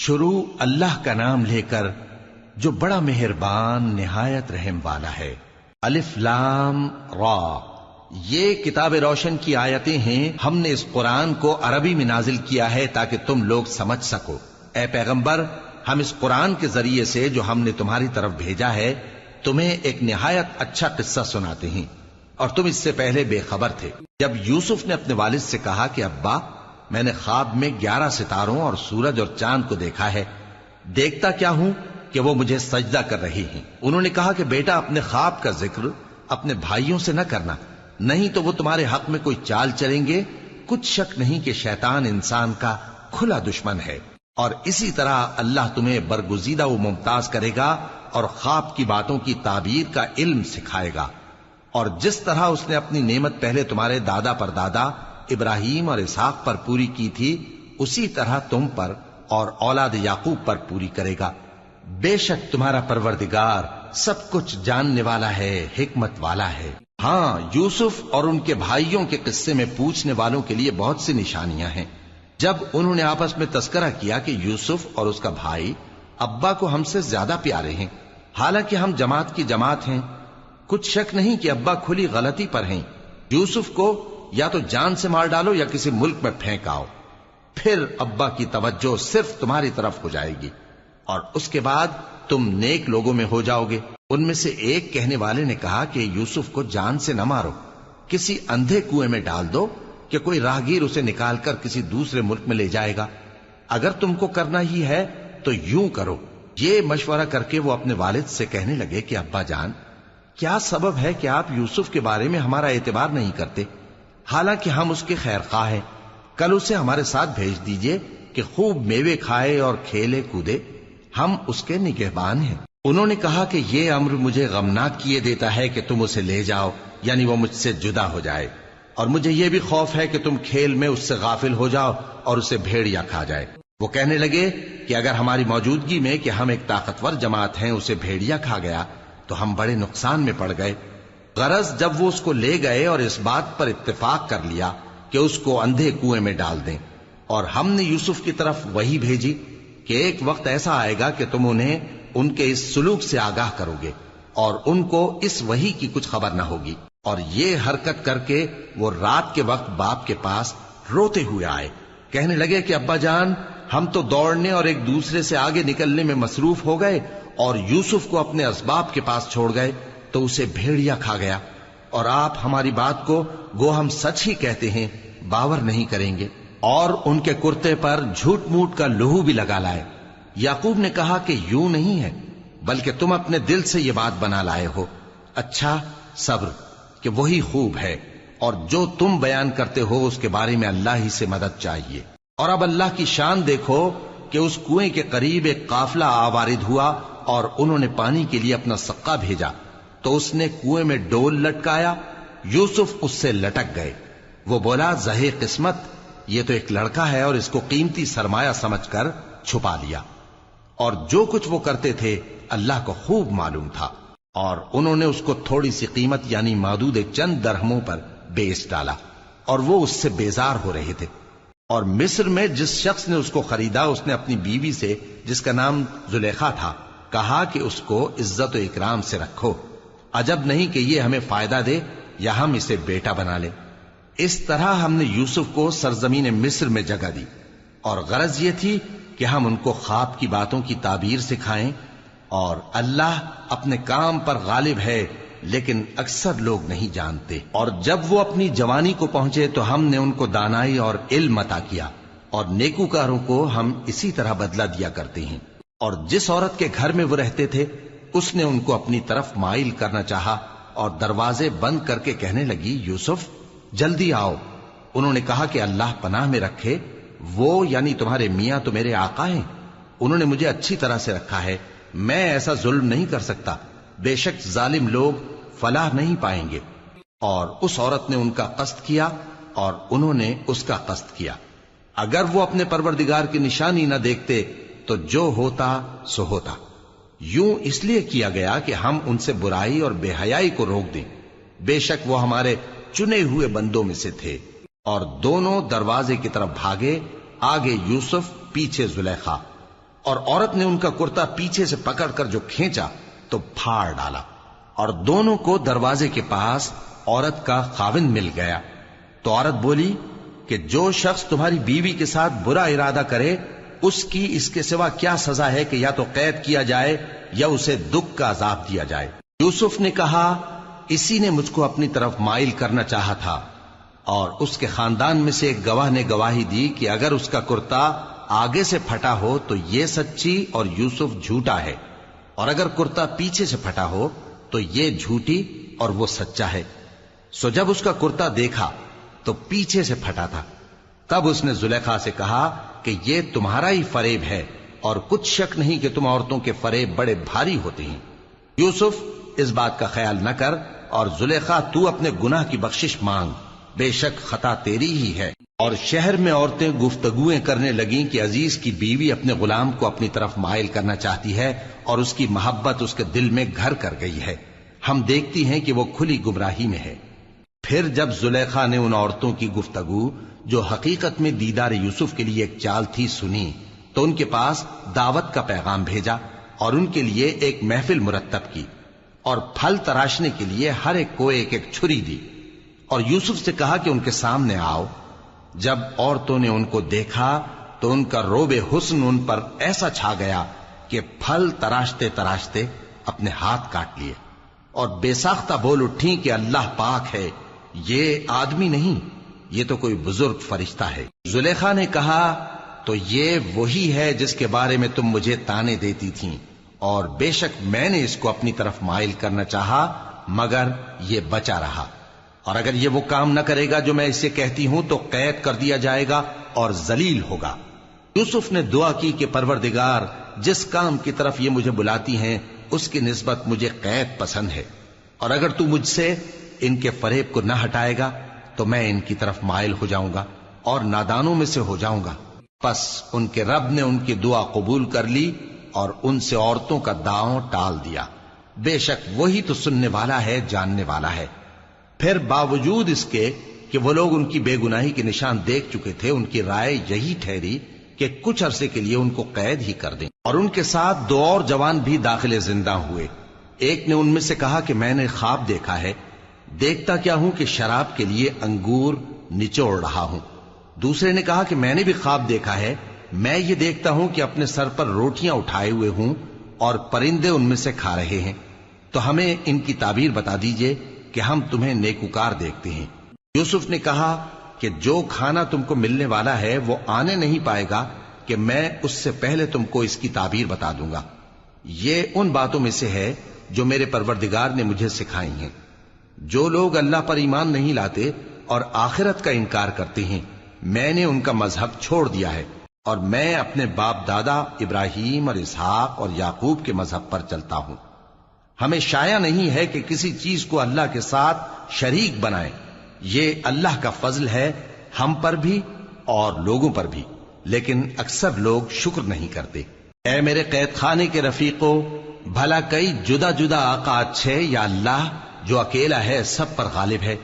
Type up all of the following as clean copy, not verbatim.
شروع اللہ کا نام لے کر جو بڑا مہربان نہایت رحم والا ہے۔ الف لام را، یہ کتاب روشن کی آیتیں ہیں۔ ہم نے اس قرآن کو عربی میں نازل کیا ہے تاکہ تم لوگ سمجھ سکو۔ اے پیغمبر، ہم اس قرآن کے ذریعے سے جو ہم نے تمہاری طرف بھیجا ہے تمہیں ایک نہایت اچھا قصہ سناتے ہیں، اور تم اس سے پہلے بے خبر تھے۔ جب یوسف نے اپنے والد سے کہا کہ ابا، میں نے خواب میں 11 ستاروں اور سورج اور چاند کو دیکھا ہے، دیکھتا کیا ہوں کہ وہ مجھے سجدہ کر رہی ہیں۔ انہوں نے کہا کہ بیٹا، اپنے خواب کا ذکر اپنے بھائیوں سے نہ کرنا، نہیں تو وہ تمہارے حق میں کوئی چال چلیں گے۔ کچھ شک نہیں کہ شیطان انسان کا کھلا دشمن ہے، اور اسی طرح اللہ تمہیں برگزیدہ و ممتاز کرے گا اور خواب کی باتوں کی تعبیر کا علم سکھائے گا، اور جس طرح اس نے اپنی نعمت پہلے تمہارے دادا پر دادا ابراہیم اور اسحاق پر پوری کی تھی، اسی طرح تم پر اور اولاد یعقوب پر پوری کرے گا۔ بے شک تمہارا پروردگار سب کچھ جاننے والا ہے، حکمت والا ہے۔ ہاں، یوسف اور ان کے بھائیوں کے قصے میں پوچھنے والوں کے لیے بہت سی نشانیاں ہیں۔ جب انہوں نے آپس میں تذکرہ کیا کہ یوسف اور اس کا بھائی ابا کو ہم سے زیادہ پیارے ہیں، حالانکہ ہم جماعت کی جماعت ہیں، کچھ شک نہیں کہ ابا کھلی غلطی پر ہیں۔ یوسف کو یا تو جان سے مار ڈالو یا کسی ملک میں پھینک آؤ، پھر ابا کی توجہ صرف تمہاری طرف ہو جائے گی، اور اس کے بعد تم نیک لوگوں میں ہو جاؤ گے۔ ان میں سے ایک کہنے والے نے کہا کہ یوسف کو جان سے نہ مارو، کسی اندھے کنویں میں ڈال دو کہ کوئی راہگیر اسے نکال کر کسی دوسرے ملک میں لے جائے گا۔ اگر تم کو کرنا ہی ہے تو یوں کرو۔ یہ مشورہ کر کے وہ اپنے والد سے کہنے لگے کہ ابا جان، کیا سبب ہے کہ آپ یوسف کے بارے میں ہمارا اعتبار نہیں کرتے؟ حالانکہ ہم اس کے خیر خواہ ہیں، کل اسے ہمارے ساتھ بھیج دیجئے کہ خوب میوے کھائے اور کھیلے کودے، ہم اس کے نگہبان ہیں۔ انہوں نے کہا کہ یہ امر مجھے غمناک کیے دیتا ہے کہ تم اسے لے جاؤ، یعنی وہ مجھ سے جدا ہو جائے، اور مجھے یہ بھی خوف ہے کہ تم کھیل میں اس سے غافل ہو جاؤ اور اسے بھیڑیا کھا جائے۔ وہ کہنے لگے کہ اگر ہماری موجودگی میں کہ ہم ایک طاقتور جماعت ہیں اسے بھیڑیا کھا گیا تو ہم بڑے نقصان میں پڑ گئے۔ غرض جب وہ اس کو لے گئے اور اس بات پر اتفاق کر لیا کہ اس کو اندھے کنویں میں ڈال دیں، اور ہم نے یوسف کی طرف وحی بھیجی کہ ایک وقت ایسا آئے گا کہ تم انہیں ان کے اس سلوک سے آگاہ کرو گے، اور ان کو اس وحی کی کچھ خبر نہ ہوگی۔ اور یہ حرکت کر کے وہ رات کے وقت باپ کے پاس روتے ہوئے آئے، کہنے لگے کہ ابا جان، ہم تو دوڑنے اور ایک دوسرے سے آگے نکلنے میں مصروف ہو گئے اور یوسف کو اپنے اسباب کے پاس چھوڑ گئے تو اسے بھیڑیا کھا گیا، اور آپ ہماری بات کو گو ہم سچ ہی کہتے ہیں باور نہیں کریں گے۔ اور ان کے کرتے پر جھوٹ موٹ کا لہو بھی لگا لائے۔ یعقوب نے کہا کہ یوں نہیں ہے، بلکہ تم اپنے دل سے یہ بات بنا لائے ہو۔ اچھا، صبر کہ وہی خوب ہے، اور جو تم بیان کرتے ہو اس کے بارے میں اللہ ہی سے مدد چاہیے۔ اور اب اللہ کی شان دیکھو کہ اس کنویں کے قریب ایک قافلہ آوارد ہوا اور انہوں نے پانی کے لیے اپنا سقا بھیجا، تو اس نے کنویں میں ڈول لٹکایا، یوسف اس سے لٹک گئے۔ وہ بولا، زہے قسمت، یہ تو ایک لڑکا ہے، اور اس کو قیمتی سرمایہ سمجھ کر چھپا لیا۔ اور جو کچھ وہ کرتے تھے اللہ کو خوب معلوم تھا، اور انہوں نے اس کو تھوڑی سی قیمت یعنی معدود چند درہموں پر بیچ ڈالا، اور وہ اس سے بیزار ہو رہے تھے۔ اور مصر میں جس شخص نے اس کو خریدا اس نے اپنی بیوی سے، جس کا نام زلیخا تھا، کہا کہ اس کو عزت و اکرام سے رکھو، عجب نہیں کہ یہ ہمیں فائدہ دے یا ہم اسے بیٹا بنا لیں۔ اس طرح ہم نے یوسف کو سرزمین مصر میں جگہ دی، اور غرض یہ تھی کہ ہم ان کو خواب کی باتوں کی تعبیر سکھائیں، اور اللہ اپنے کام پر غالب ہے لیکن اکثر لوگ نہیں جانتے۔ اور جب وہ اپنی جوانی کو پہنچے تو ہم نے ان کو دانائی اور علم عطا کیا، اور نیکوکاروں کو ہم اسی طرح بدلہ دیا کرتے ہیں۔ اور جس عورت کے گھر میں وہ رہتے تھے اس نے ان کو اپنی طرف مائل کرنا چاہا، اور دروازے بند کر کے کہنے لگی، یوسف جلدی آؤ۔ انہوں نے کہا کہ اللہ پناہ میں رکھے، وہ یعنی تمہارے میاں تو میرے آقا ہیں، انہوں نے مجھے اچھی طرح سے رکھا ہے، میں ایسا ظلم نہیں کر سکتا، بے شک ظالم لوگ فلاح نہیں پائیں گے۔ اور اس عورت نے ان کا قصد کیا اور انہوں نے اس کا قصد کیا۔ اگر وہ اپنے پروردگار کی نشانی نہ دیکھتے تو جو ہوتا سو ہوتا۔ یوں اس لیے کیا گیا کہ ہم ان سے برائی اور بے حیائی کو روک دیں، بے شک وہ ہمارے چنے ہوئے بندوں میں سے تھے۔ اور دونوں دروازے کی طرف بھاگے، آگے یوسف پیچھے زلیخا، اور عورت نے ان کا کرتا پیچھے سے پکڑ کر جو کھینچا تو پھاڑ ڈالا، اور دونوں کو دروازے کے پاس عورت کا خاوند مل گیا۔ تو عورت بولی کہ جو شخص تمہاری بیوی کے ساتھ برا ارادہ کرے اس کی اس کے سوا کیا سزا ہے کہ یا تو قید کیا جائے یا اسے دکھ کا عذاب دیا جائے۔ یوسف نے کہا اسی نے مجھ کو اپنی طرف مائل کرنا چاہا تھا، اور اس کے خاندان میں سے ایک گواہ نے گواہی دی کہ اگر اس کا کرتا آگے سے پھٹا ہو تو یہ سچی اور یوسف جھوٹا ہے، اور اگر کرتا پیچھے سے پھٹا ہو تو یہ جھوٹی اور وہ سچا ہے۔ سو جب اس کا کرتا دیکھا تو پیچھے سے پھٹا تھا، تب اس نے زلیخا سے کہا کہ یہ تمہارا ہی فریب ہے، اور کچھ شک نہیں کہ تم عورتوں کے فریب بڑے بھاری ہوتے ہیں۔ یوسف اس بات کا خیال نہ کر، اور زلیخا تو اپنے گناہ کی بخشش مانگ، بے شک خطا تیری ہی ہے۔ اور شہر میں عورتیں گفتگویں کرنے لگیں کہ عزیز کی بیوی اپنے غلام کو اپنی طرف مائل کرنا چاہتی ہے اور اس کی محبت اس کے دل میں گھر کر گئی ہے، ہم دیکھتی ہیں کہ وہ کھلی گمراہی میں ہے۔ پھر جب زلیخا نے ان عورتوں کی گفتگو جو حقیقت میں دیدار یوسف کے لیے ایک چال تھی سنی، تو ان کے پاس دعوت کا پیغام بھیجا اور ان کے لیے ایک محفل مرتب کی، اور پھل تراشنے کے لیے ہر ایک کو ایک ایک چھری دی، اور یوسف سے کہا کہ ان کے سامنے آؤ۔ جب عورتوں نے ان کو دیکھا تو ان کا روب حسن ان پر ایسا چھا گیا کہ پھل تراشتے تراشتے اپنے ہاتھ کاٹ لیے، اور بے ساختہ بول اٹھیں کہ اللہ پاک ہے، یہ آدمی نہیں، یہ تو کوئی بزرگ فرشتہ ہے۔ زلیخا نے کہا تو یہ وہی ہے جس کے بارے میں تم مجھے تانے دیتی تھیں، اور بے شک میں نے اس کو اپنی طرف مائل کرنا چاہا مگر یہ بچا رہا، اور اگر یہ وہ کام نہ کرے گا جو میں اسے کہتی ہوں تو قید کر دیا جائے گا اور ذلیل ہوگا۔ یوسف نے دعا کی کہ پروردگار جس کام کی طرف یہ مجھے بلاتی ہیں اس کی نسبت مجھے قید پسند ہے، اور اگر تو مجھ سے ان کے فریب کو نہ ہٹائے گا تو میں ان کی طرف مائل ہو جاؤں گا اور نادانوں میں سے ہو جاؤں گا۔ پس ان کے رب نے ان کی دعا قبول کر لی اور ان سے عورتوں کا داؤں ٹال دیا، بے شک وہی تو سننے والا ہے، جاننے والا ہے۔ پھر باوجود اس کے کہ وہ لوگ ان کی بے گناہی کے نشان دیکھ چکے تھے، ان کی رائے یہی ٹھہری کہ کچھ عرصے کے لیے ان کو قید ہی کر دیں، اور ان کے ساتھ دو اور جوان بھی داخل زندہ ہوئے۔ ایک نے ان میں سے کہا کہ میں نے خواب دیکھا ہے، دیکھتا کیا ہوں کہ شراب کے لیے انگور نچوڑ رہا ہوں۔ دوسرے نے کہا کہ میں نے بھی خواب دیکھا ہے، میں یہ دیکھتا ہوں کہ اپنے سر پر روٹیاں اٹھائے ہوئے ہوں اور پرندے ان میں سے کھا رہے ہیں، تو ہمیں ان کی تعبیر بتا دیجئے کہ ہم تمہیں نیکوکار دیکھتے ہیں۔ یوسف نے کہا کہ جو کھانا تم کو ملنے والا ہے وہ آنے نہیں پائے گا کہ میں اس سے پہلے تم کو اس کی تعبیر بتا دوں گا۔ یہ ان باتوں میں سے ہے جو میرے پروردگار نے مجھے سکھائی ہیں۔ جو لوگ اللہ پر ایمان نہیں لاتے اور آخرت کا انکار کرتے ہیں، میں نے ان کا مذہب چھوڑ دیا ہے، اور میں اپنے باپ دادا ابراہیم اور اسحاق اور یعقوب کے مذہب پر چلتا ہوں۔ ہمیں شایع نہیں ہے کہ کسی چیز کو اللہ کے ساتھ شریک بنائیں، یہ اللہ کا فضل ہے ہم پر بھی اور لوگوں پر بھی، لیکن اکثر لوگ شکر نہیں کرتے۔ اے میرے قید خانے کے رفیقو، بھلا کئی جدا جدا آقا اچھے یا اللہ جو اکیلا ہے سب پر غالب ہے؟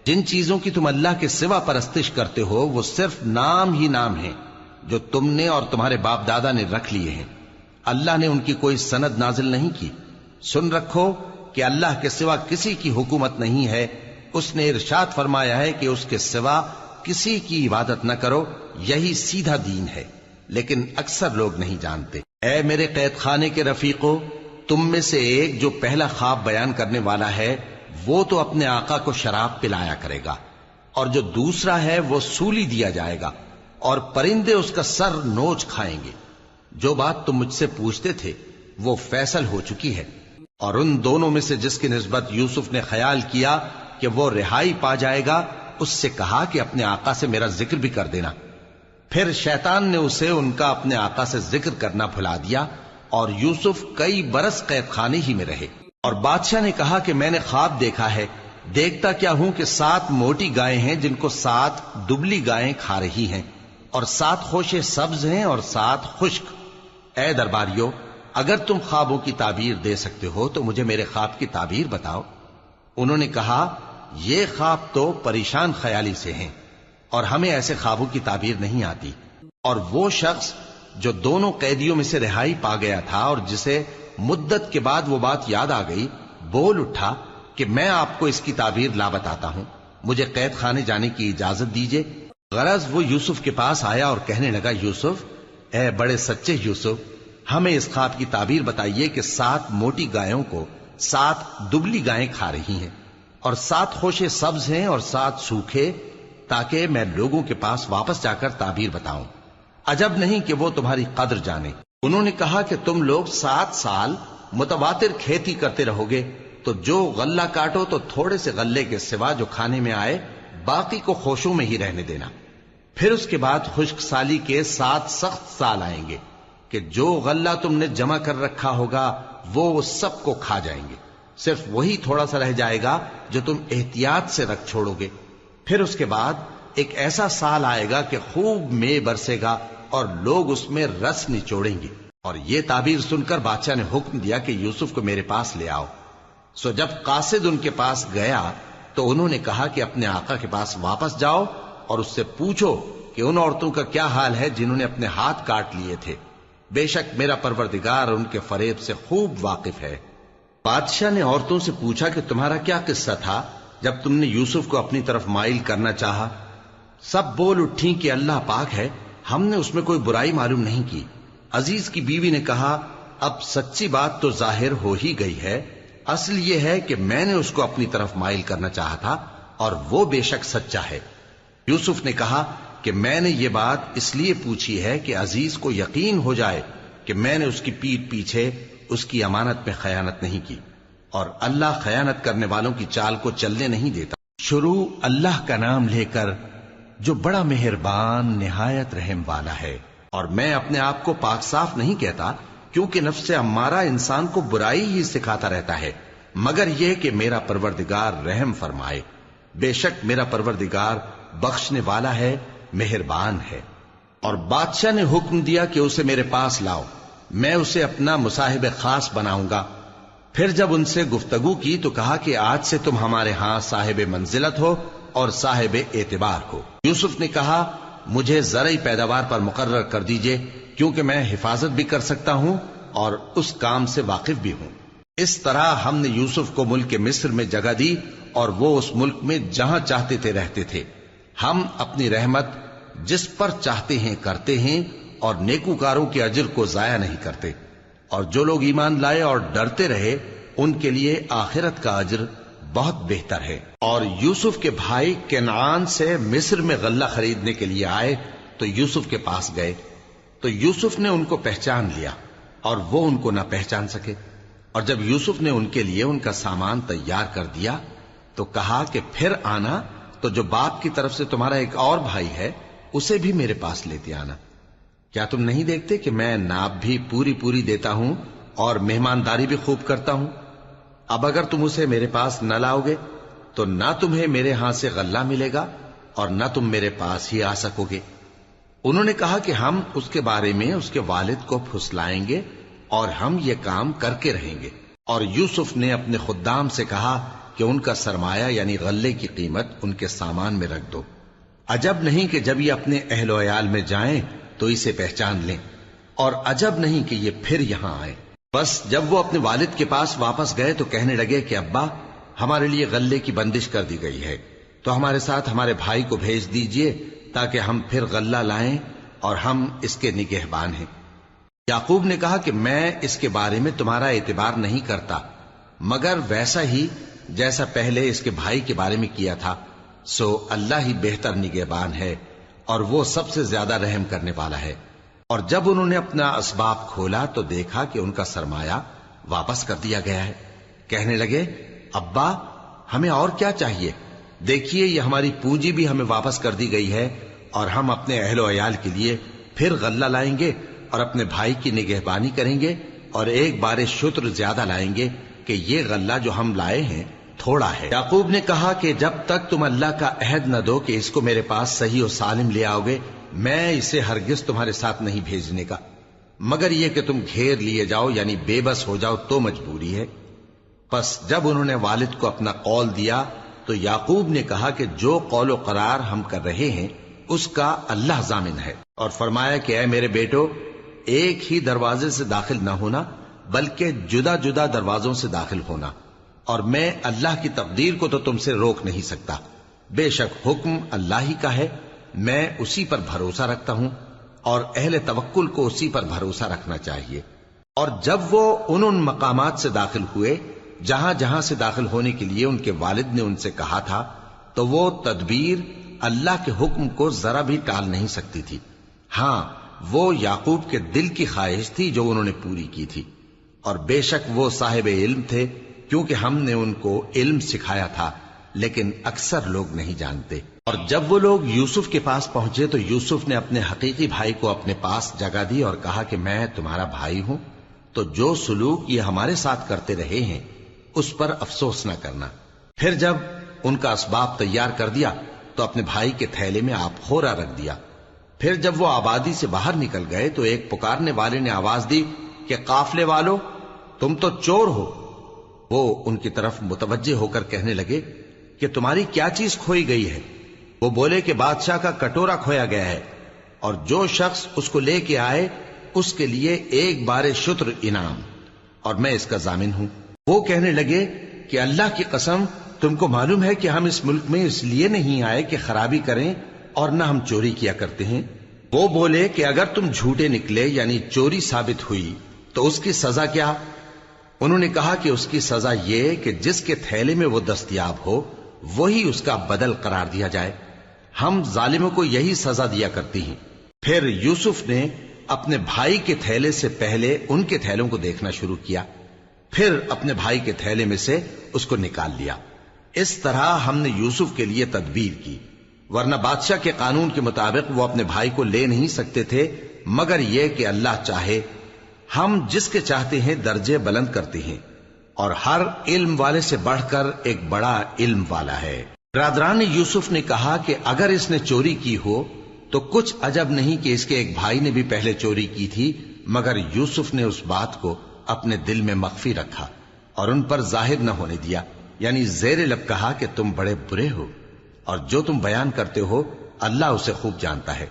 جن چیزوں کی تم اللہ کے سوا پرستش کرتے ہو وہ صرف نام ہی نام ہیں جو تم نے اور تمہارے باپ دادا نے رکھ لیے ہیں، اللہ نے ان کی کوئی سند نازل نہیں کی۔ سن رکھو کہ اللہ کے سوا کسی کی حکومت نہیں ہے، اس نے ارشاد فرمایا ہے کہ اس کے سوا کسی کی عبادت نہ کرو، یہی سیدھا دین ہے، لیکن اکثر لوگ نہیں جانتے۔ اے میرے قید خانے کے رفیقو، تم میں سے ایک جو پہلا خواب بیان کرنے والا ہے وہ تو اپنے آقا کو شراب پلایا کرے گا، اور جو دوسرا ہے وہ سولی دیا جائے گا، اور پرندے اس کا سر نوچ کھائیں گے۔ جو بات تم مجھ سے پوچھتے تھے وہ فیصل ہو چکی ہے، اور ان دونوں میں سے جس کی نسبت یوسف نے خیال کیا کہ وہ رہائی پا جائے گا، اس سے کہا کہ اپنے آقا سے میرا ذکر بھی کر دینا۔ پھر شیطان نے اسے ان کا اپنے آقا سے ذکر کرنا بھلا دیا، اور یوسف کئی برس قید خانے ہی میں رہے۔ اور بادشاہ نے کہا کہ میں نے خواب دیکھا ہے، دیکھتا کیا ہوں کہ 7 موٹی گائیں ہیں جن کو 7 دبلی گائیں کھا رہی ہیں، اور 7 خوشے سبز ہیں اور 7 خشک۔ اے درباریو، اگر تم خوابوں کی تعبیر دے سکتے ہو تو مجھے میرے خواب کی تعبیر بتاؤ۔ انہوں نے کہا یہ خواب تو پریشان خیالی سے ہیں، اور ہمیں ایسے خوابوں کی تعبیر نہیں آتی۔ اور وہ شخص جو دونوں قیدیوں میں سے رہائی پا گیا تھا اور جسے مدت کے بعد وہ بات یاد آ گئی، بول اٹھا کہ میں آپ کو اس کی تعبیر لا بتاتا ہوں، مجھے قید خانے جانے کی اجازت دیجیے۔ غرض وہ یوسف کے پاس آیا اور کہنے لگا، یوسف، اے بڑے سچے یوسف، ہمیں اس خواب کی تعبیر بتائیے کہ 7 موٹی گایوں کو 7 دبلی گائیں کھا رہی ہیں، اور 7 خوشے سبز ہیں اور 7 سوکھے، تاکہ میں لوگوں کے پاس واپس جا کر تعبیر بتاؤں۔ عجب نہیں کہ وہ تمہاری قدر جانے۔ انہوں نے کہا کہ تم لوگ 7 سال متواتر کھیتی کرتے رہو گے، تو جو غلہ کاٹو تو تھوڑے سے غلے کے سوا جو کھانے میں آئے باقی کو خوشوں میں ہی رہنے دینا۔ پھر اس کے بعد خشک سالی کے 7 سخت سال آئیں گے کہ جو غلہ تم نے جمع کر رکھا ہوگا وہ سب کو کھا جائیں گے، صرف وہی تھوڑا سا رہ جائے گا جو تم احتیاط سے رکھ چھوڑو گے۔ پھر اس کے بعد ایک ایسا سال آئے گا کہ خوب مے برسے گا اور لوگ اس میں رس نچوڑیں گے۔ اور یہ تعبیر سن کر بادشاہ نے حکم دیا کہ یوسف کو میرے پاس لے آؤ۔ سو جب قاصد ان کے پاس گیا تو انہوں نے کہا کہ اپنے آقا کے پاس واپس جاؤ اور اس سے پوچھو کہ ان عورتوں کا کیا حال ہے جنہوں نے اپنے ہاتھ کاٹ لیے تھے، بے شک میرا پروردگار ان کے فریب سے خوب واقف ہے۔ بادشاہ نے عورتوں سے پوچھا کہ تمہارا کیا قصہ تھا جب تم نے یوسف کو اپنی طرف مائل کرنا چاہا؟ سب بول اٹھیں کہ اللہ پاک ہے، ہم نے اس میں کوئی برائی معلوم نہیں کی۔ عزیز کی بیوی نے کہا، اب سچی بات تو ظاہر ہو ہی گئی ہے، اصل یہ ہے کہ میں نے اس کو اپنی طرف مائل کرنا چاہا تھا اور وہ بے شک سچا ہے۔ یوسف نے کہا کہ میں نے یہ بات اس لیے پوچھی ہے کہ عزیز کو یقین ہو جائے کہ میں نے اس کی پیٹھ پیچھے اس کی امانت میں خیانت نہیں کی، اور اللہ خیانت کرنے والوں کی چال کو چلنے نہیں دیتا۔ شروع اللہ کا نام لے کر جو بڑا مہربان نہایت رحم والا ہے۔ اور میں اپنے آپ کو پاک صاف نہیں کہتا، کیونکہ نفس امارہ انسان کو برائی ہی سکھاتا رہتا ہے، مگر یہ کہ میرا پروردگار رحم فرمائے۔ بے شک میرا پروردگار بخشنے والا ہے، مہربان ہے۔ اور بادشاہ نے حکم دیا کہ اسے میرے پاس لاؤ، میں اسے اپنا مصاحب خاص بناؤں گا۔ پھر جب ان سے گفتگو کی تو کہا کہ آج سے تم ہمارے ہاں صاحب منزلت ہو اور صاحب اعتبار ہو۔ یوسف نے کہا، مجھے زرعی پیداوار پر مقرر کر دیجئے، کیونکہ میں حفاظت بھی کر سکتا ہوں اور اس کام سے واقف بھی ہوں۔ اس طرح ہم نے یوسف کو ملک مصر میں جگہ دی اور وہ اس ملک میں جہاں چاہتے تھے رہتے تھے۔ ہم اپنی رحمت جس پر چاہتے ہیں کرتے ہیں اور نیکوکاروں کے اجر کو ضائع نہیں کرتے، اور جو لوگ ایمان لائے اور ڈرتے رہے ان کے لیے آخرت کا اجر بہت بہتر ہے۔ اور یوسف کے بھائی کنعان سے مصر میں غلہ خریدنے کے لیے آئے تو یوسف کے پاس گئے، تو یوسف نے ان کو پہچان لیا اور وہ ان کو نہ پہچان سکے۔ اور جب یوسف نے ان کے لیے ان کا سامان تیار کر دیا تو کہا کہ پھر آنا تو جو باپ کی طرف سے تمہارا ایک اور بھائی ہے اسے بھی میرے پاس لیتے آنا۔ کیا تم نہیں دیکھتے کہ میں ناب بھی پوری پوری دیتا ہوں اور مہمانداری بھی خوب کرتا ہوں؟ اب اگر تم اسے میرے پاس نہ لاؤ گے تو نہ تمہیں میرے ہاں سے غلہ ملے گا اور نہ تم میرے پاس ہی آ سکو گے۔ انہوں نے کہا کہ ہم اس کے بارے میں اس کے والد کو پھسلائیں گے اور ہم یہ کام کر کے رہیں گے۔ اور یوسف نے اپنے خدام سے کہا کہ ان کا سرمایہ یعنی غلے کی قیمت ان کے سامان میں رکھ دو۔ عجب نہیں کہ جب یہ اپنے اہل و عیال میں جائیں تو اسے پہچان لیں، اور عجب نہیں کہ یہ پھر یہاں آئیں۔ بس جب وہ اپنے والد کے پاس واپس گئے تو کہنے لگے کہ ابا، ہمارے لیے غلے کی بندش کر دی گئی ہے، تو ہمارے ساتھ ہمارے بھائی کو بھیج دیجئے تاکہ ہم پھر غلہ لائیں اور ہم اس کے نگہبان ہیں۔ یعقوب نے کہا کہ میں اس کے بارے میں تمہارا اعتبار نہیں کرتا، مگر ویسا ہی جیسا پہلے اس کے بھائی کے بارے میں کیا تھا، سو اللہ ہی بہتر نگہبان ہے اور وہ سب سے زیادہ رحم کرنے والا ہے۔ اور جب انہوں نے اپنا اسباب کھولا تو دیکھا کہ ان کا سرمایہ واپس کر دیا گیا ہے۔ کہنے لگے، ابا ہمیں اور کیا چاہیے؟ دیکھیے یہ ہماری پونجی بھی ہمیں واپس کر دی گئی ہے، اور ہم اپنے اہل و عیال کے لیے پھر غلہ لائیں گے اور اپنے بھائی کی نگہبانی کریں گے، اور ایک بار شتر زیادہ لائیں گے کہ یہ غلہ جو ہم لائے ہیں تھوڑا ہے۔ یعقوب نے کہا کہ جب تک تم اللہ کا عہد نہ دو کہ اس کو میرے پاس صحیح و سالم لے آؤ گے، میں اسے ہرگز تمہارے ساتھ نہیں بھیجنے کا، مگر یہ کہ تم گھیر لیے جاؤ یعنی بے بس ہو جاؤ تو مجبوری ہے۔ پس جب انہوں نے والد کو اپنا قول دیا تو یعقوب نے کہا کہ جو قول و قرار ہم کر رہے ہیں اس کا اللہ ضامن ہے، اور فرمایا کہ اے میرے بیٹو، ایک ہی دروازے سے داخل نہ ہونا بلکہ جدا جدا دروازوں سے داخل ہونا، اور میں اللہ کی تقدیر کو تو تم سے روک نہیں سکتا۔ بے شک حکم اللہ ہی کا ہے، میں اسی پر بھروسہ رکھتا ہوں، اور اہل توکل کو اسی پر بھروسہ رکھنا چاہیے۔ اور جب وہ ان مقامات سے داخل ہوئے جہاں جہاں سے داخل ہونے کے لیے ان کے والد نے ان سے کہا تھا، تو وہ تدبیر اللہ کے حکم کو ذرا بھی ٹال نہیں سکتی تھی۔ ہاں، وہ یعقوب کے دل کی خواہش تھی جو انہوں نے پوری کی تھی، اور بے شک وہ صاحب علم تھے، کیونکہ ہم نے ان کو علم سکھایا تھا، لیکن اکثر لوگ نہیں جانتے۔ اور جب وہ لوگ یوسف کے پاس پہنچے تو یوسف نے اپنے حقیقی بھائی کو اپنے پاس جگہ دی اور کہا کہ میں تمہارا بھائی ہوں، تو جو سلوک یہ ہمارے ساتھ کرتے رہے ہیں اس پر افسوس نہ کرنا۔ پھر جب ان کا اسباب تیار کر دیا تو اپنے بھائی کے تھیلے میں آپ خورا رکھ دیا۔ پھر جب وہ آبادی سے باہر نکل گئے تو ایک پکارنے والے نے آواز دی کہ قافلے والو، تم تو چور ہو۔ وہ ان کی طرف متوجہ ہو کر کہنے لگے کہ تمہاری کیا چیز کھوئی گئی ہے؟ وہ بولے کہ بادشاہ کا کٹورا کھویا گیا ہے، اور جو شخص اس کو لے کے آئے اس کے لیے ایک بار شتر انعام، اور میں اس کا ضامن ہوں۔ وہ کہنے لگے کہ اللہ کی قسم، تم کو معلوم ہے کہ ہم اس ملک میں اس لیے نہیں آئے کہ خرابی کریں اور نہ ہم چوری کیا کرتے ہیں۔ وہ بولے کہ اگر تم جھوٹے نکلے یعنی چوری ثابت ہوئی تو اس کی سزا کیا؟ انہوں نے کہا کہ اس کی سزا یہ کہ جس کے تھیلے میں وہ دستیاب ہو وہی اس کا بدل قرار دیا جائے۔ ہم ظالموں کو یہی سزا دیا کرتی ہیں۔ پھر یوسف نے اپنے بھائی کے تھیلے سے پہلے ان کے تھیلوں کو دیکھنا شروع کیا، پھر اپنے بھائی کے تھیلے میں سے اس کو نکال لیا۔ اس طرح ہم نے یوسف کے لیے تدبیر کی، ورنہ بادشاہ کے قانون کے مطابق وہ اپنے بھائی کو لے نہیں سکتے تھے مگر یہ کہ اللہ چاہے۔ ہم جس کے چاہتے ہیں درجے بلند کرتے ہیں، اور ہر علم والے سے بڑھ کر ایک بڑا علم والا ہے۔ برادران یوسف نے کہا کہ اگر اس نے چوری کی ہو تو کچھ عجب نہیں کہ اس کے ایک بھائی نے بھی پہلے چوری کی تھی، مگر یوسف نے اس بات کو اپنے دل میں مخفی رکھا اور ان پر ظاہر نہ ہونے دیا، یعنی زیر لب کہا کہ تم بڑے برے ہو، اور جو تم بیان کرتے ہو اللہ اسے خوب جانتا ہے۔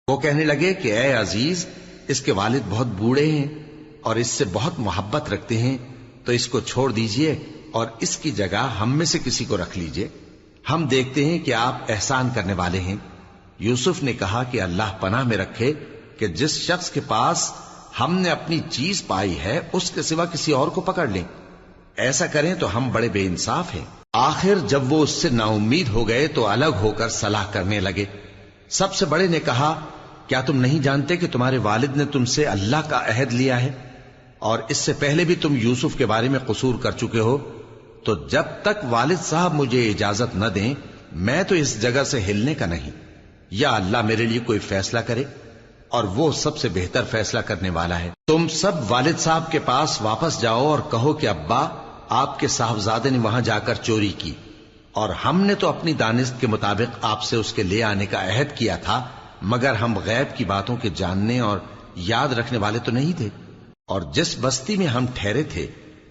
وہ کہنے لگے کہ اے عزیز، اس کے والد بہت بوڑھے ہیں اور اس سے بہت محبت رکھتے ہیں، تو اس کو چھوڑ دیجئے اور اس کی جگہ ہم میں سے کسی کو رکھ لیجئے، ہم دیکھتے ہیں کہ آپ احسان کرنے والے ہیں۔ یوسف نے کہا کہ اللہ پناہ میں رکھے کہ جس شخص کے پاس ہم نے اپنی چیز پائی ہے اس کے سوا کسی اور کو پکڑ لیں، ایسا کریں تو ہم بڑے بے انصاف ہیں۔ آخر جب وہ اس سے نا امید ہو گئے تو الگ ہو کر صلاح کرنے لگے۔ سب سے بڑے نے کہا، کیا تم نہیں جانتے کہ تمہارے والد نے تم سے اللہ کا عہد لیا ہے، اور اس سے پہلے بھی تم یوسف کے بارے میں قصور کر چکے ہو؟ تو جب تک والد صاحب مجھے اجازت نہ دیں میں تو اس جگہ سے ہلنے کا نہیں، یا اللہ میرے لیے کوئی فیصلہ کرے، اور وہ سب سے بہتر فیصلہ کرنے والا ہے۔ تم سب والد صاحب کے پاس واپس جاؤ اور کہو کہ ابا، آپ کے صاحبزادے نے وہاں جا کر چوری کی، اور ہم نے تو اپنی دانست کے مطابق آپ سے اس کے لے آنے کا عہد کیا تھا، مگر ہم غیب کی باتوں کے جاننے اور یاد رکھنے والے تو نہیں تھے، اور جس بستی میں ہم ٹھہرے تھے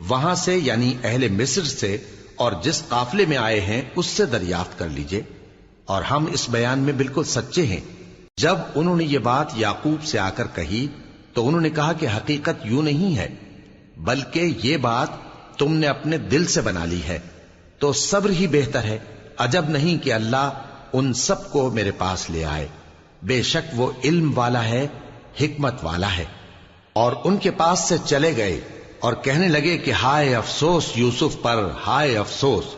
وہاں سے یعنی اہل مصر سے اور جس قافلے میں آئے ہیں اس سے دریافت کر لیجئے، اور ہم اس بیان میں بالکل سچے ہیں۔ جب انہوں نے یہ بات یعقوب سے آ کر کہی تو انہوں نے کہا کہ حقیقت یوں نہیں ہے، بلکہ یہ بات تم نے اپنے دل سے بنا لی ہے، تو صبر ہی بہتر ہے۔ عجب نہیں کہ اللہ ان سب کو میرے پاس لے آئے، بے شک وہ علم والا ہے، حکمت والا ہے۔ اور ان کے پاس سے چلے گئے اور کہنے لگے کہ ہائے افسوس یوسف پر، ہائے افسوس،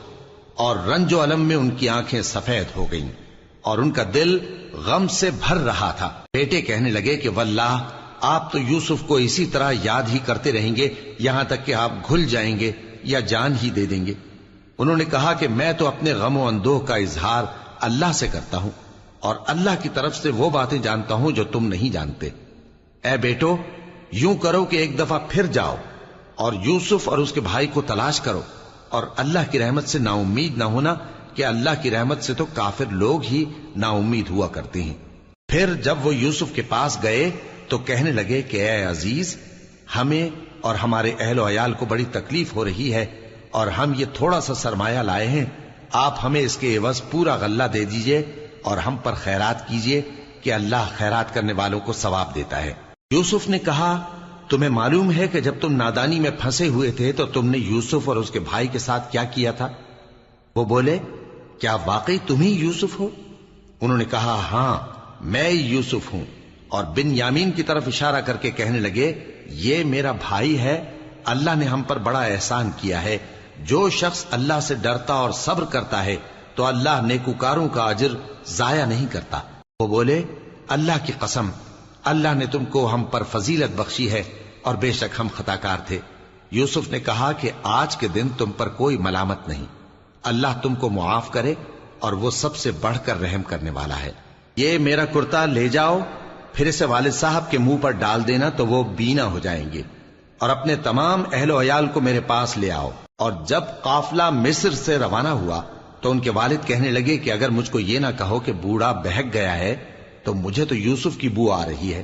اور رنج و الم میں ان کی آنکھیں سفید ہو گئیں اور ان کا دل غم سے بھر رہا تھا۔ بیٹے کہنے لگے کہ واللہ آپ تو یوسف کو اسی طرح یاد ہی کرتے رہیں گے یہاں تک کہ آپ گھل جائیں گے یا جان ہی دے دیں گے۔ انہوں نے کہا کہ میں تو اپنے غم و اندوہ کا اظہار اللہ سے کرتا ہوں، اور اللہ کی طرف سے وہ باتیں جانتا ہوں جو تم نہیں جانتے۔ اے بیٹو، یوں کرو کہ ایک دفعہ پھر جاؤ اور یوسف اور اس کے بھائی کو تلاش کرو، اور اللہ کی رحمت سے نا امید نہ ہونا کہ اللہ کی رحمت سے تو کافر لوگ ہی نا امید ہوا کرتے ہیں۔ پھر جب وہ یوسف کے پاس گئے تو کہنے لگے کہ اے عزیز، ہمیں اور ہمارے اہل و عیال کو بڑی تکلیف ہو رہی ہے، اور ہم یہ تھوڑا سا سرمایہ لائے ہیں، آپ ہمیں اس کے عوض پورا غلہ دے دیجئے اور ہم پر خیرات کیجئے کہ اللہ خیرات کرنے والوں کو ثواب دیتا ہے۔ یوسف نے کہا تمہیں معلوم ہے کہ جب تم نادانی میں پھنسے ہوئے تھے تو تم نے یوسف اور اس کے بھائی کے ساتھ کیا کیا تھا؟ وہ بولے کیا واقعی تم ہی یوسف ہو؟ انہوں نے کہا ہاں میں یوسف ہوں، اور بن یامین کی طرف اشارہ کر کے کہنے لگے یہ میرا بھائی ہے، اللہ نے ہم پر بڑا احسان کیا ہے، جو شخص اللہ سے ڈرتا اور صبر کرتا ہے تو اللہ نیکوکاروں کا اجر ضائع نہیں کرتا۔ وہ بولے اللہ کی قسم اللہ نے تم کو ہم پر فضیلت بخشی ہے اور بے شک ہم خطا کار تھے۔ یوسف نے کہا کہ آج کے دن تم پر کوئی ملامت نہیں، اللہ تم کو معاف کرے اور وہ سب سے بڑھ کر رحم کرنے والا ہے۔ یہ میرا کرتا لے جاؤ، پھر اسے والد صاحب کے منہ پر ڈال دینا تو وہ بینا ہو جائیں گے، اور اپنے تمام اہل و عیال کو میرے پاس لے آؤ۔ اور جب قافلہ مصر سے روانہ ہوا تو ان کے والد کہنے لگے کہ اگر مجھ کو یہ نہ کہو کہ بوڑھا بہک گیا ہے تو مجھے تو یوسف کی بو آ رہی ہے۔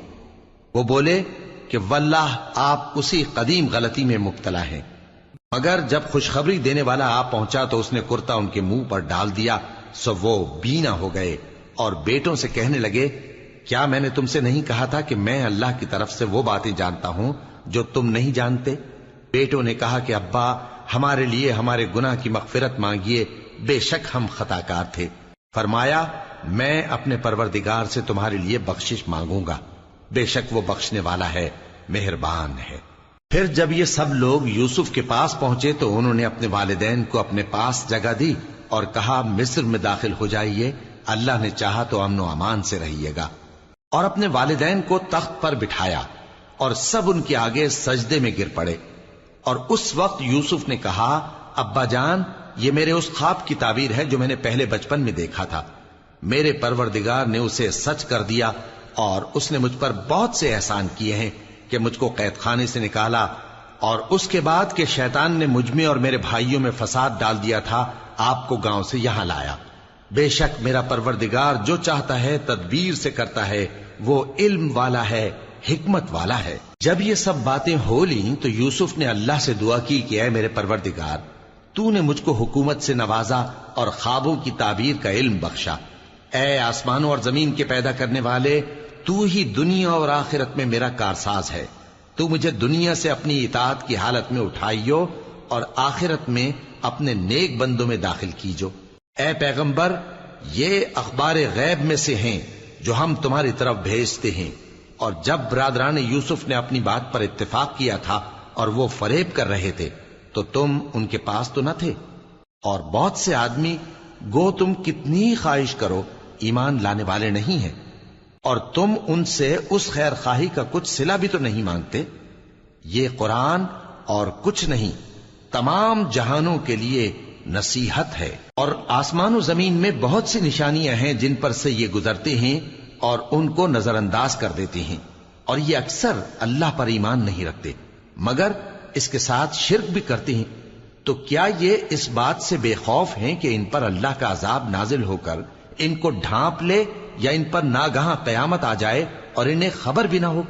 وہ بولے کہ واللہ آپ اسی قدیم غلطی میں مبتلا ہیں۔ مگر جب خوشخبری دینے والا آپ پہنچا تو اس نے کرتا ان کے منہ پر ڈال دیا، سو وہ بینا ہو گئے اور بیٹوں سے کہنے لگے کیا میں نے تم سے نہیں کہا تھا کہ میں اللہ کی طرف سے وہ باتیں جانتا ہوں جو تم نہیں جانتے؟ بیٹوں نے کہا کہ ابا ہمارے لیے ہمارے گناہ کی مغفرت مانگیے، بے شک ہم خطا کار تھے۔ فرمایا میں اپنے پروردگار سے تمہارے لیے بخشش مانگوں گا، بے شک وہ بخشنے والا ہے، مہربان ہے۔ پھر جب یہ سب لوگ یوسف کے پاس پہنچے تو انہوں نے اپنے والدین کو اپنے پاس جگہ دی اور کہا مصر میں داخل ہو جائیے، اللہ نے چاہا تو امن و امان سے رہیے گا۔ اور اپنے والدین کو تخت پر بٹھایا اور سب ان کے آگے سجدے میں گر پڑے۔ اور اس وقت یوسف نے کہا ابا جان یہ میرے اس خواب کی تعبیر ہے جو میں نے پہلے بچپن میں دیکھا تھا، میرے پروردگار نے اسے سچ کر دیا اور اس نے مجھ پر بہت سے احسان کیے ہیں کہ مجھ کو قید خانے سے نکالا، اور اس کے بعد کہ شیطان نے مجھ میں اور میرے بھائیوں میں فساد ڈال دیا تھا آپ کو گاؤں سے یہاں لایا۔ بے شک میرا پروردگار جو چاہتا ہے تدبیر سے کرتا ہے، وہ علم والا ہے، حکمت والا ہے۔ جب یہ سب باتیں ہو لیں تو یوسف نے اللہ سے دعا کی کہ اے میرے پروردگار تو نے مجھ کو حکومت سے نوازا اور خوابوں کی تعبیر کا علم بخشا۔ اے آسمانوں اور زمین کے پیدا کرنے والے، تو ہی دنیا اور آخرت میں میرا کارساز ہے، تو مجھے دنیا سے اپنی اطاعت کی حالت میں اٹھائیو اور آخرت میں اپنے نیک بندوں میں داخل کیجو۔ اے پیغمبر یہ اخبار غیب میں سے ہیں جو ہم تمہاری طرف بھیجتے ہیں۔ اور جب برادران یوسف نے اپنی بات پر اتفاق کیا تھا اور وہ فریب کر رہے تھے تو تم ان کے پاس تو نہ تھے، اور بہت سے آدمی گو تم کتنی خواہش کرو ایمان لانے والے نہیں ہیں، اور تم ان سے اس خیر خواہی کا کچھ صلہ بھی تو نہیں مانگتے۔ یہ قرآن اور کچھ نہیں تمام جہانوں کے لیے نصیحت ہے، اور آسمان و زمین میں بہت سی نشانیاں ہیں جن پر سے یہ گزرتے ہیں اور ان کو نظر انداز کر دیتے ہیں، اور یہ اکثر اللہ پر ایمان نہیں رکھتے مگر اس کے ساتھ شرک بھی کرتے ہیں۔ تو کیا یہ اس بات سے بے خوف ہیں کہ ان پر اللہ کا عذاب نازل ہو کر ان کو ڈھانپ لے یا ان پر ناگہاں قیامت آ جائے اور انہیں خبر بھی نہ ہو؟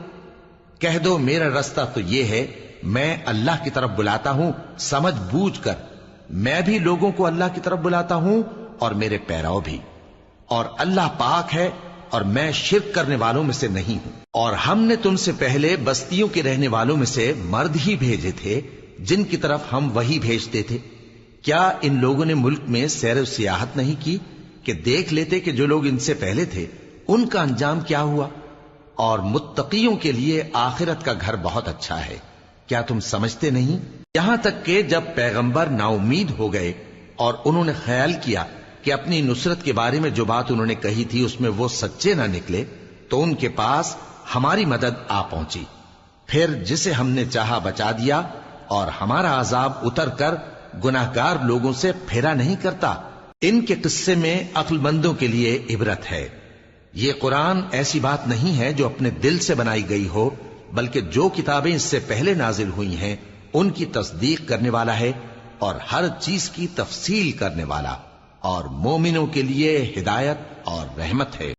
کہہ دو میرا رستہ تو یہ ہے، میں اللہ کی طرف بلاتا ہوں سمجھ بوجھ کر، میں بھی لوگوں کو اللہ کی طرف بلاتا ہوں اور میرے پیراؤ بھی، اور اللہ پاک ہے اور میں شرک کرنے والوں میں سے نہیں ہوں۔ اور ہم نے تم سے پہلے بستیوں کے رہنے والوں میں سے مرد ہی بھیجے تھے جن کی طرف ہم وہی بھیجتے تھے۔ کیا ان لوگوں نے ملک میں سیر و سیاحت نہیں کی کہ دیکھ لیتے کہ جو لوگ ان سے پہلے تھے ان کا انجام کیا ہوا؟ اور متقیوں کے لیے آخرت کا گھر بہت اچھا ہے، کیا تم سمجھتے نہیں؟ یہاں تک کہ جب پیغمبر نا امید ہو گئے اور انہوں نے خیال کیا کہ اپنی نصرت کے بارے میں جو بات انہوں نے کہی تھی اس میں وہ سچے نہ نکلے، تو ان کے پاس ہماری مدد آ پہنچی، پھر جسے ہم نے چاہا بچا دیا، اور ہمارا عذاب اتر کر گناہگار لوگوں سے پھیرا نہیں کرتا۔ ان کے قصے میں عقل مندوں کے لیے عبرت ہے۔ یہ قرآن ایسی بات نہیں ہے جو اپنے دل سے بنائی گئی ہو، بلکہ جو کتابیں اس سے پہلے نازل ہوئی ہیں ان کی تصدیق کرنے والا ہے اور ہر چیز کی تفصیل کرنے والا، اور مومنوں کے لیے ہدایت اور رحمت ہے۔